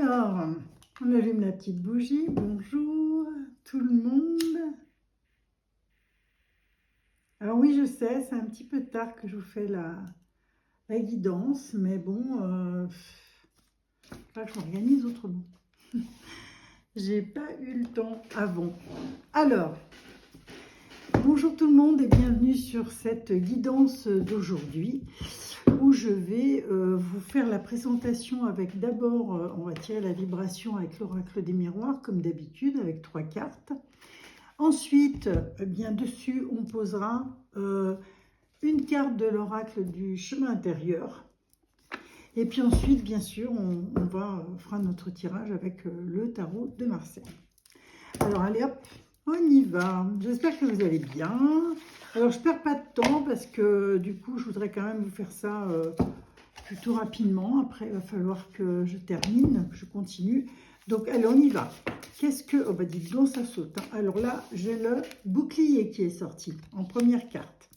Alors, on allume la petite bougie. Bonjour tout le monde. Alors oui, je sais, c'est un petit peu tard que je vous fais la guidance, mais bon, là, je m'organise autrement. J'ai pas eu le temps avant. Alors, bonjour tout le monde et bienvenue sur cette guidance d'aujourd'hui où je vais vous faire la présentation avec d'abord, on va tirer la vibration avec l'oracle des miroirs comme d'habitude avec 3 cartes. Ensuite, bien dessus, on posera une carte de l'oracle du chemin intérieur. Et puis ensuite, bien sûr, on fera notre tirage avec le tarot de Marseille. Alors, allez hop, on y va. J'espère que vous allez bien. Alors, je ne perds pas de temps parce que du coup, je voudrais quand même vous faire ça plutôt rapidement. Après, il va falloir que je termine, que je continue. Donc, allez, on y va. Qu'est-ce que... Oh, bah, dites donc, ça saute. Hein. Alors là, j'ai le bouclier qui est sorti en première carte.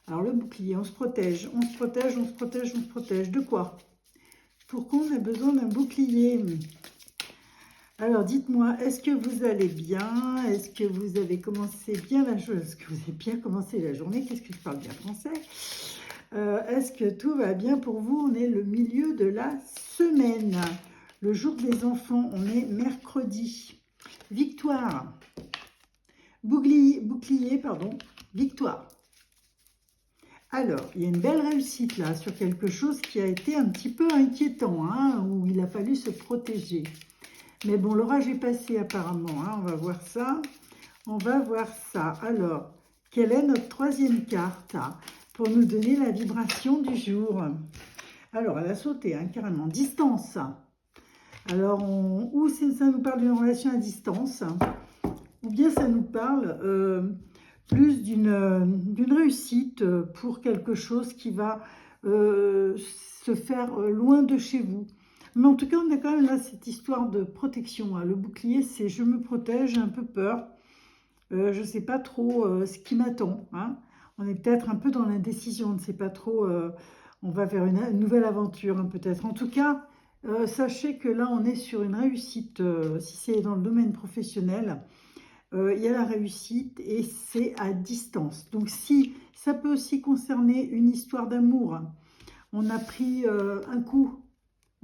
Alors, le bouclier, on se protège, on se protège, on se protège, on se protège. De quoi? Pourquoi on a besoin d'un bouclier? Alors, dites-moi, est-ce que vous allez bien? Est-ce que vous avez commencé bien la journée? Est-ce que vous avez bien commencé la journée? Qu'est-ce que je parle bien français? Est-ce que tout va bien pour vous? On est le milieu de la semaine. Le jour des enfants, on est mercredi. Victoire. Bouclier, pardon. Victoire. Alors, il y a une belle réussite là sur quelque chose qui a été un petit peu inquiétant, hein, où il a fallu se protéger. Mais bon, l'orage est passé apparemment, hein, on va voir ça. On va voir ça. Alors, quelle est notre troisième carte pour nous donner la vibration du jour? Alors, elle a sauté, hein, carrément. Distance. Alors, ou ça nous parle d'une relation à distance, ou bien ça nous parle plus d'une réussite pour quelque chose qui va se faire loin de chez vous. Mais en tout cas, on a quand même là cette histoire de protection. Hein. Le bouclier, c'est je me protège, j'ai un peu peur. Je ne sais pas trop ce qui m'attend. Hein. On est peut-être un peu dans l'indécision, on ne sait pas trop. On va vers une nouvelle aventure, hein, peut-être. En tout cas, sachez que là, on est sur une réussite. Si c'est dans le domaine professionnel, il y a la réussite et c'est à distance. Donc, si ça peut aussi concerner une histoire d'amour, on a pris un coup.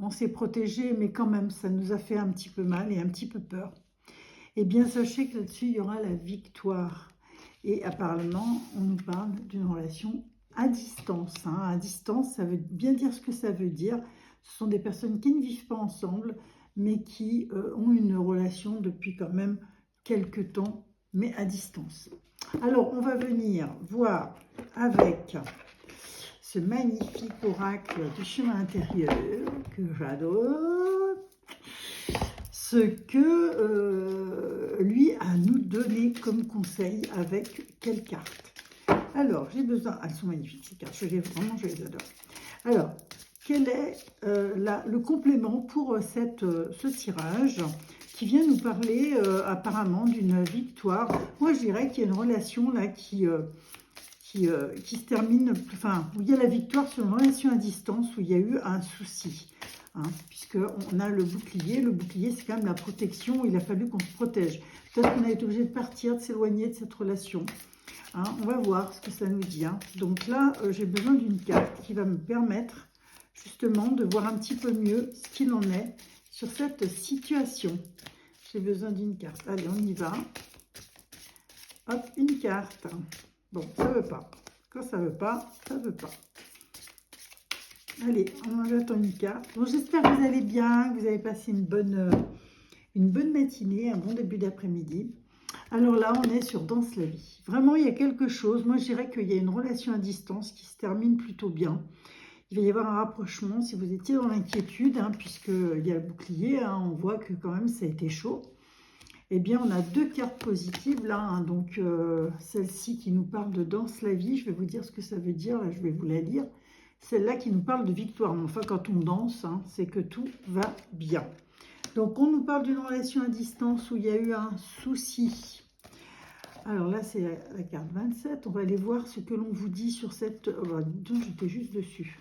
On s'est protégé, mais quand même, ça nous a fait un petit peu mal et un petit peu peur. Eh bien, sachez que là-dessus, il y aura la victoire. Et apparemment, on nous parle d'une relation à distance. Hein. À distance, ça veut bien dire ce que ça veut dire. Ce sont des personnes qui ne vivent pas ensemble, mais qui ont une relation depuis quand même quelques temps, mais à distance. Alors, on va venir voir avec ce magnifique oracle du chemin intérieur que j'adore, ce que lui a nous donné comme conseil avec quelle carte. Alors, j'ai besoin... elles sont magnifiques ces cartes, je les adore. Alors, quel est le complément pour ce tirage qui vient nous parler apparemment d'une victoire? Moi, je dirais qu'il y a une relation là qui se termine, enfin, où il y a la victoire sur une relation à distance, où il y a eu un souci. Hein, puisqu'on a le bouclier. Le bouclier, c'est quand même la protection. Il a fallu qu'on se protège. Peut-être qu'on a été obligé de partir, de s'éloigner de cette relation. Hein, on va voir ce que ça nous dit. Hein. Donc là, j'ai besoin d'une carte qui va me permettre justement de voir un petit peu mieux ce qu'il en est sur cette situation. J'ai besoin d'une carte. Allez, on y va. Hop, une carte. Bon, ça ne veut pas. Quand ça ne veut pas, ça ne veut pas. Allez, on attend une carte. Bon, j'espère que vous allez bien, que vous avez passé une bonne matinée, un bon début d'après-midi. Alors là, on est sur Danse la vie. Vraiment, il y a quelque chose. Moi, je dirais qu'il y a une relation à distance qui se termine plutôt bien. Il va y avoir un rapprochement si vous étiez dans l'inquiétude, hein, puisqu'il y a le bouclier. Hein, on voit que quand même, ça a été chaud. Eh bien, on a deux cartes positives là, hein, donc celle-ci qui nous parle de Danse la vie, je vais vous dire ce que ça veut dire, là je vais vous la lire. Celle-là qui nous parle de victoire, mais enfin quand on danse, hein, c'est que tout va bien. Donc on nous parle d'une relation à distance où il y a eu un souci. Alors là c'est la carte 27, on va aller voir ce que l'on vous dit sur cette... Oh, bah, dis donc, j'étais juste dessus.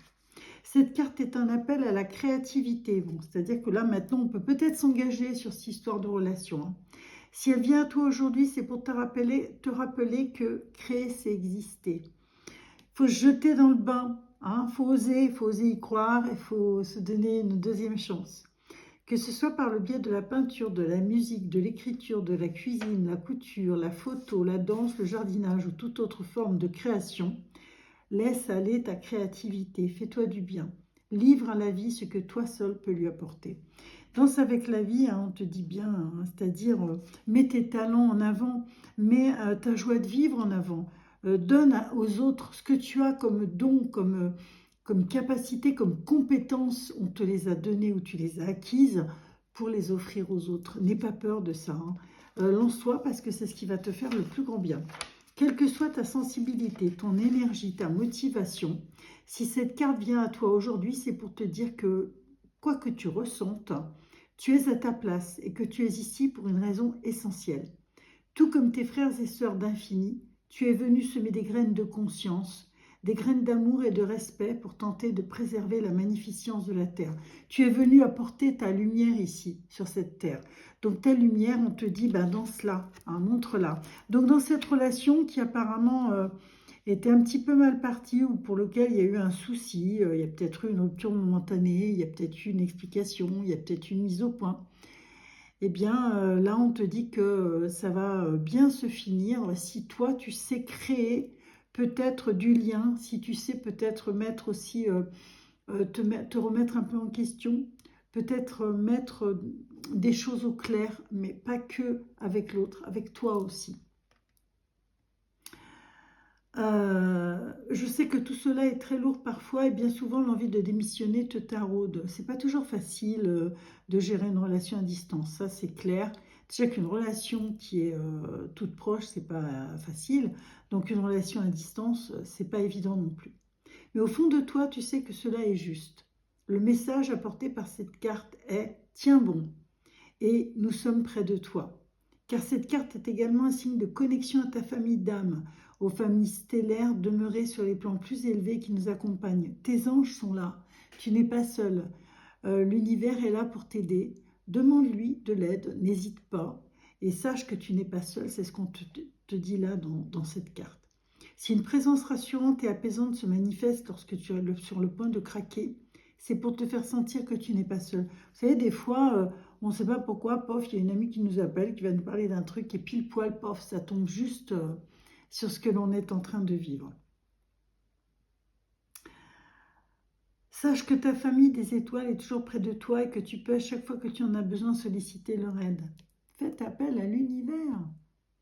Cette carte est un appel à la créativité. Bon, c'est-à-dire que là, maintenant, on peut peut-être s'engager sur cette histoire de relation, hein. Si elle vient à toi aujourd'hui, c'est pour te rappeler que créer, c'est exister. Il faut se jeter dans le bain, hein. Il faut oser y croire, il faut se donner une deuxième chance. Que ce soit par le biais de la peinture, de la musique, de l'écriture, de la cuisine, la couture, la photo, la danse, le jardinage ou toute autre forme de création, laisse aller ta créativité, fais-toi du bien. Livre à la vie ce que toi seul peux lui apporter. Danse avec la vie, hein, on te dit bien, hein, c'est-à-dire mets tes talents en avant, mets ta joie de vivre en avant, donne aux autres ce que tu as comme don, comme capacité, comme compétences, on te les a données ou tu les as acquises pour les offrir aux autres. N'aie pas peur de ça, hein. Lance-toi parce que c'est ce qui va te faire le plus grand bien. Quelle que soit ta sensibilité, ton énergie, ta motivation, si cette carte vient à toi aujourd'hui, c'est pour te dire que quoi que tu ressentes, tu es à ta place et que tu es ici pour une raison essentielle. Tout comme tes frères et sœurs d'infini, tu es venu semer des graines de conscience, des graines d'amour et de respect pour tenter de préserver la magnificence de la terre. Tu es venu apporter ta lumière ici, sur cette terre. Donc ta lumière, on te dit, ben, danse-la, hein, montre-la. Donc dans cette relation qui apparemment était un petit peu mal partie ou pour lequel il y a eu un souci, il y a peut-être eu une rupture momentanée, il y a peut-être eu une explication, il y a peut-être une mise au point. Eh bien, là, on te dit que ça va bien se finir si toi, tu sais créer peut-être du lien, si tu sais peut-être mettre aussi, te remettre un peu en question, peut-être mettre des choses au clair, mais pas que avec l'autre, avec toi aussi. Je sais que tout cela est très lourd parfois et bien souvent l'envie de démissionner te taraude. C'est pas toujours facile de gérer une relation à distance, ça c'est clair. Déjà qu'une relation qui est toute proche, c'est pas facile. Donc une relation à distance, c'est pas évident non plus. Mais au fond de toi, tu sais que cela est juste. Le message apporté par cette carte est tiens bon et nous sommes près de toi. Car cette carte est également un signe de connexion à ta famille d'âme, aux familles stellaires demeurées sur les plans plus élevés qui nous accompagnent. Tes anges sont là, tu n'es pas seul. L'univers est là pour t'aider. Demande-lui de l'aide, n'hésite pas. Et sache que tu n'es pas seul, c'est ce qu'on te dit là dans cette carte. Si une présence rassurante et apaisante se manifeste lorsque tu es sur le point de craquer, c'est pour te faire sentir que tu n'es pas seul. Vous savez, des fois, on ne sait pas pourquoi, pof, il y a une amie qui nous appelle, qui va nous parler d'un truc, et pile poil, pof, ça tombe juste sur ce que l'on est en train de vivre. Sache que ta famille des étoiles est toujours près de toi et que tu peux, à chaque fois que tu en as besoin, solliciter leur aide. Faites appel à l'univers.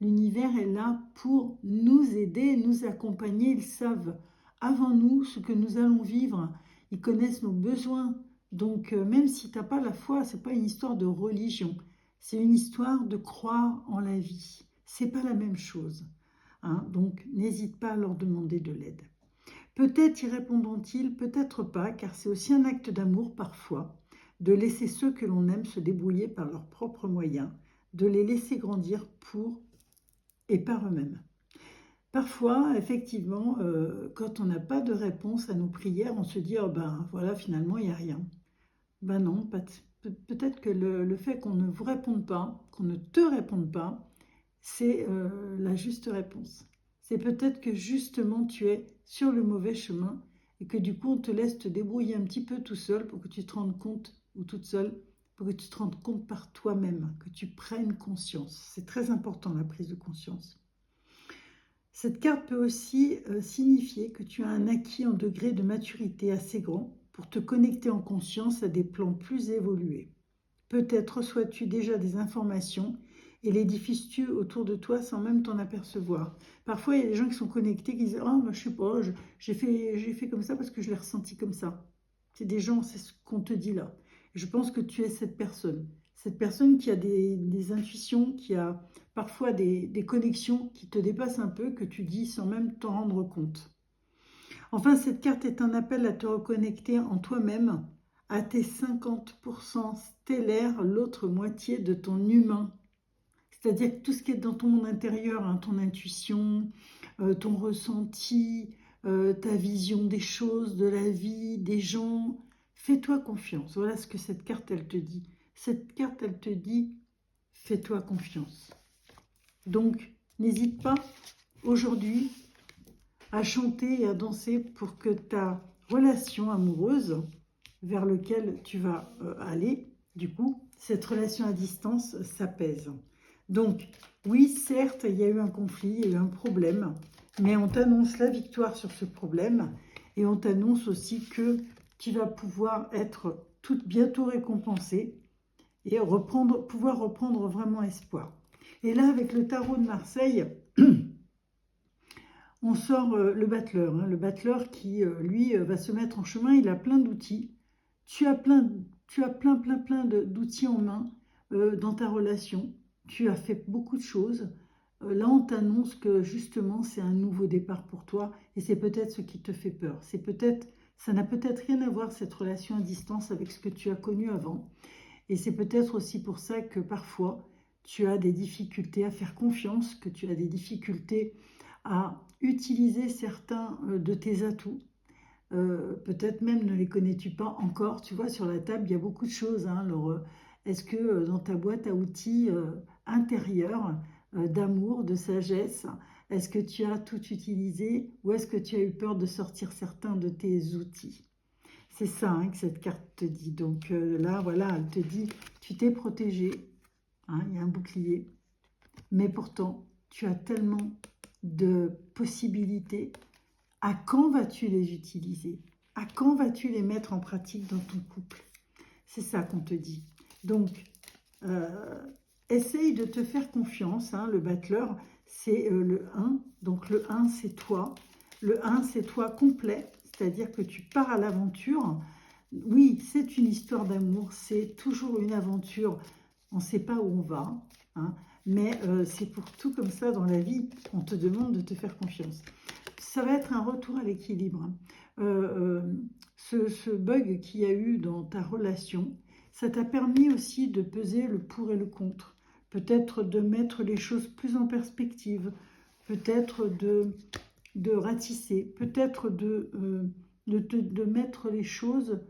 L'univers est là pour nous aider, nous accompagner. Ils savent avant nous ce que nous allons vivre. Ils connaissent nos besoins. Donc, même si tu n'as pas la foi, ce n'est pas une histoire de religion. C'est une histoire de croire en la vie. Ce n'est pas la même chose, hein. Donc, n'hésite pas à leur demander de l'aide. Peut-être y répondront-ils, peut-être pas, car c'est aussi un acte d'amour parfois, de laisser ceux que l'on aime se débrouiller par leurs propres moyens, de les laisser grandir pour et par eux-mêmes. Parfois, effectivement, quand on n'a pas de réponse à nos prières, on se dit « Oh ben voilà, finalement, il n'y a rien ». Ben non, peut-être que le fait qu'on ne vous réponde pas, qu'on ne te réponde pas, c'est la juste réponse. C'est peut-être que justement tu es sur le mauvais chemin et que du coup on te laisse te débrouiller un petit peu tout seul pour que tu te rendes compte, ou toute seule, pour que tu te rendes compte par toi-même, que tu prennes conscience. C'est très important la prise de conscience. Cette carte peut aussi signifier que tu as un acquis en degré de maturité assez grand pour te connecter en conscience à des plans plus évolués. Peut-être reçois-tu déjà des informations et les diffuses-tu autour de toi sans même t'en apercevoir. Parfois, il y a des gens qui sont connectés qui disent « Oh, moi, je sais pas, j'ai fait comme ça parce que je l'ai ressenti comme ça. » C'est des gens, c'est ce qu'on te dit là. Et je pense que tu es cette personne qui a des intuitions, qui a parfois des connexions qui te dépassent un peu, que tu dis sans même t'en rendre compte. Enfin, cette carte est un appel à te reconnecter en toi-même, à tes 50% stellaires, l'autre moitié de ton humain. C'est-à-dire que tout ce qui est dans ton intérieur, hein, ton intuition, ton ressenti, ta vision des choses, de la vie, des gens. Fais-toi confiance. Voilà ce que cette carte, elle te dit. Cette carte, elle te dit, fais-toi confiance. Donc, n'hésite pas aujourd'hui à chanter et à danser pour que ta relation amoureuse vers laquelle tu vas aller, du coup, cette relation à distance s'apaise. Donc, oui, certes, il y a eu un conflit, il y a eu un problème, mais on t'annonce la victoire sur ce problème et on t'annonce aussi que tu vas pouvoir être toute bientôt récompensée et pouvoir reprendre vraiment espoir. Et là, avec le tarot de Marseille, on sort le battleur. Le battleur qui, lui, va se mettre en chemin. Il a plein d'outils. Tu as plein d'outils en main dans ta relation. Tu as fait beaucoup de choses. Là, on t'annonce que justement, c'est un nouveau départ pour toi. Et c'est peut-être ce qui te fait peur. Ça n'a peut-être rien à voir, cette relation à distance, avec ce que tu as connu avant. Et c'est peut-être aussi pour ça que parfois, tu as des difficultés à faire confiance, que tu as des difficultés à utiliser certains de tes atouts. Peut-être même ne les connais-tu pas encore. Tu vois, sur la table, il y a beaucoup de choses. Hein. Alors, est-ce que dans ta boîte à outils intérieure, d'amour, de sagesse, est-ce que tu as tout utilisé ou est-ce que tu as eu peur de sortir certains de tes outils? C'est ça hein, que cette carte te dit. Donc là, voilà, elle te dit, tu t'es protégé. Hein, il y a un bouclier. Mais pourtant, tu as tellement de possibilités. À quand vas-tu les utiliser? À quand vas-tu les mettre en pratique dans ton couple? C'est ça qu'on te dit. Donc, essaye de te faire confiance. Hein, le battleur, c'est le 1. Donc, le 1, c'est toi. Le 1, c'est toi complet. C'est-à-dire que tu pars à l'aventure. Oui, c'est une histoire d'amour. C'est toujours une aventure. On ne sait pas où on va. Hein, mais c'est pour tout comme ça dans la vie. On te demande de te faire confiance. Ça va être un retour à l'équilibre. Ce bug qu'il y a eu dans ta relation, ça t'a permis aussi de peser le pour et le contre. Peut-être de mettre les choses plus en perspective. Peut-être de ratisser. Peut-être de mettre les choses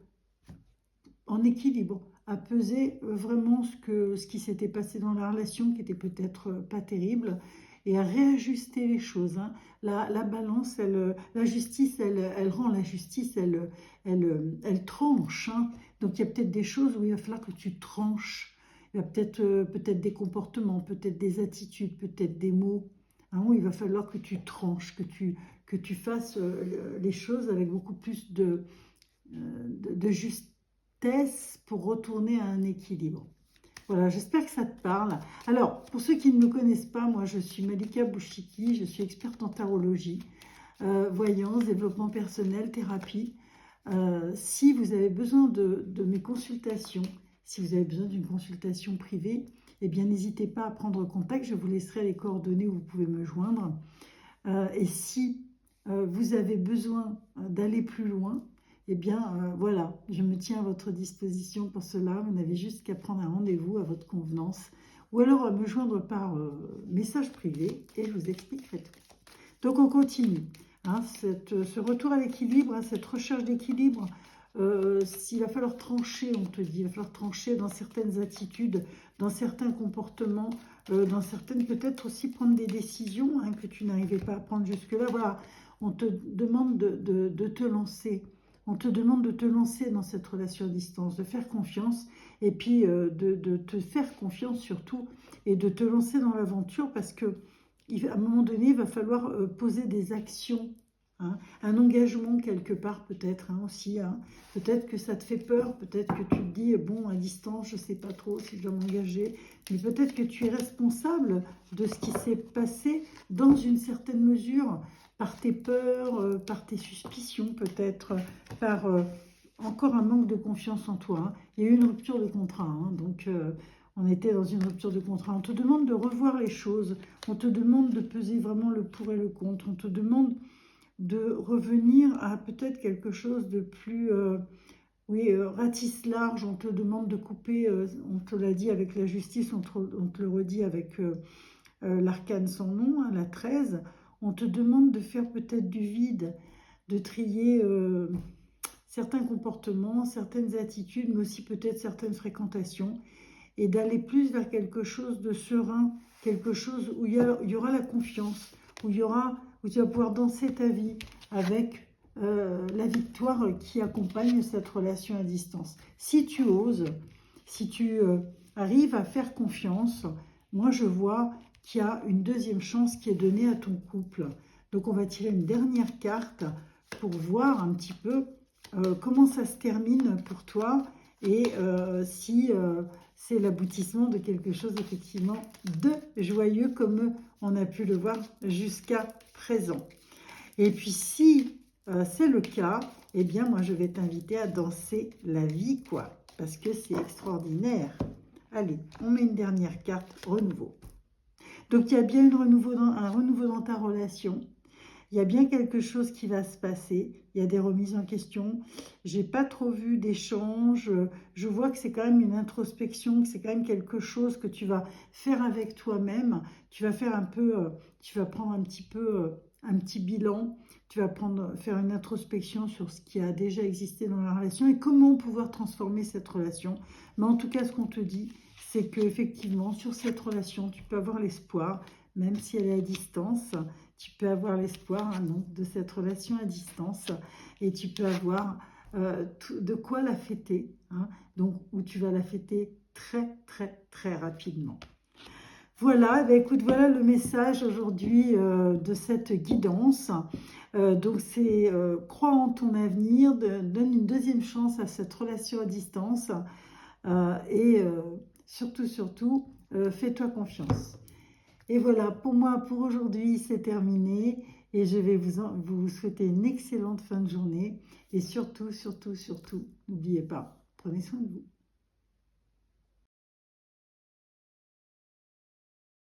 en équilibre, à peser vraiment ce qui s'était passé dans la relation, qui était peut-être pas terrible, et à réajuster les choses. Hein. La balance, la justice, elle rend la justice, elle tranche. Hein. Donc il y a peut-être des choses où il va falloir que tu tranches. Il y a peut-être des comportements, peut-être des attitudes, peut-être des mots, hein, où il va falloir que tu tranches, que tu fasses les choses avec beaucoup plus de justesse pour retourner à un équilibre. Voilà, j'espère que ça te parle. Alors, pour ceux qui ne me connaissent pas, moi je suis Malika Bouchiki, je suis experte en tarologie, voyance, développement personnel, thérapie. Si vous avez besoin de mes consultations, si vous avez besoin d'une consultation privée, eh bien n'hésitez pas à prendre contact, je vous laisserai les coordonnées où vous pouvez me joindre. Et si vous avez besoin d'aller plus loin, eh bien, voilà, je me tiens à votre disposition pour cela. Vous n'avez juste qu'à prendre un rendez-vous à votre convenance ou alors me joindre par message privé et je vous expliquerai tout. Donc, on continue. Hein, ce retour à l'équilibre, hein, cette recherche d'équilibre, s'il va falloir trancher, on te dit, il va falloir trancher dans certaines attitudes, dans certains comportements, dans certaines, peut-être aussi prendre des décisions hein, que tu n'arrivais pas à prendre jusque-là. Voilà, on te demande de te lancer. On te demande de te lancer dans cette relation à distance, de faire confiance et puis de te faire confiance surtout et de te lancer dans l'aventure parce que à un moment donné, il va falloir poser des actions, hein, un engagement quelque part peut-être hein, aussi. Hein. Peut-être que ça te fait peur, peut-être que tu te dis, bon, à distance, je ne sais pas trop si je dois m'engager, mais peut-être que tu es responsable de ce qui s'est passé dans une certaine mesure, par tes peurs, par tes suspicions peut-être, par encore un manque de confiance en toi. Hein. Il y a eu une rupture de contrat, hein, donc on était dans une rupture de contrat. On te demande de revoir les choses, on te demande de peser vraiment le pour et le contre, on te demande de revenir à peut-être quelque chose de plus, ratisse large, on te demande de couper, on te l'a dit avec la justice, on te le redit avec l'arcane sans nom, hein, la 13, on te demande de faire peut-être du vide de trier certains comportements, certaines attitudes, mais aussi peut-être certaines fréquentations, et d'aller plus vers quelque chose de serein, quelque chose où il y aura la confiance, où tu vas pouvoir danser ta vie avec la victoire qui accompagne cette relation à distance. Si tu oses, si tu arrives à faire confiance, moi je vois qu'il y a une deuxième chance qui est donnée à ton couple. Donc on va tirer une dernière carte pour voir un petit peu comment ça se termine pour toi et si c'est l'aboutissement de quelque chose effectivement de joyeux comme on a pu le voir jusqu'à présent. Et puis si c'est le cas, eh bien moi je vais t'inviter à danser la vie, quoi, parce que c'est extraordinaire. Allez, on met une dernière carte, renouveau. Donc il y a bien un renouveau dans ta relation. Il y a bien quelque chose qui va se passer. Il y a des remises en question. J'ai pas trop vu d'échange. Je vois que c'est quand même une introspection, que c'est quand même quelque chose que tu vas faire avec toi-même. Tu vas faire un peu, tu vas prendre un petit peu un petit bilan. Tu vas faire une introspection sur ce qui a déjà existé dans la relation et comment pouvoir transformer cette relation. Mais en tout cas, ce qu'on te dit, c'est qu'effectivement, sur cette relation, tu peux avoir l'espoir, même si elle est à distance, tu peux avoir l'espoir de cette relation à distance et tu peux avoir de quoi la fêter, donc où tu vas la fêter très très très rapidement. Voilà, écoute, voilà le message aujourd'hui de cette guidance. Donc c'est crois en ton avenir, donne une deuxième chance à cette relation à distance et surtout, fais-toi confiance. Et voilà, pour moi, pour aujourd'hui, c'est terminé. Et je vais vous souhaiter une excellente fin de journée. Et surtout, n'oubliez pas, prenez soin de vous.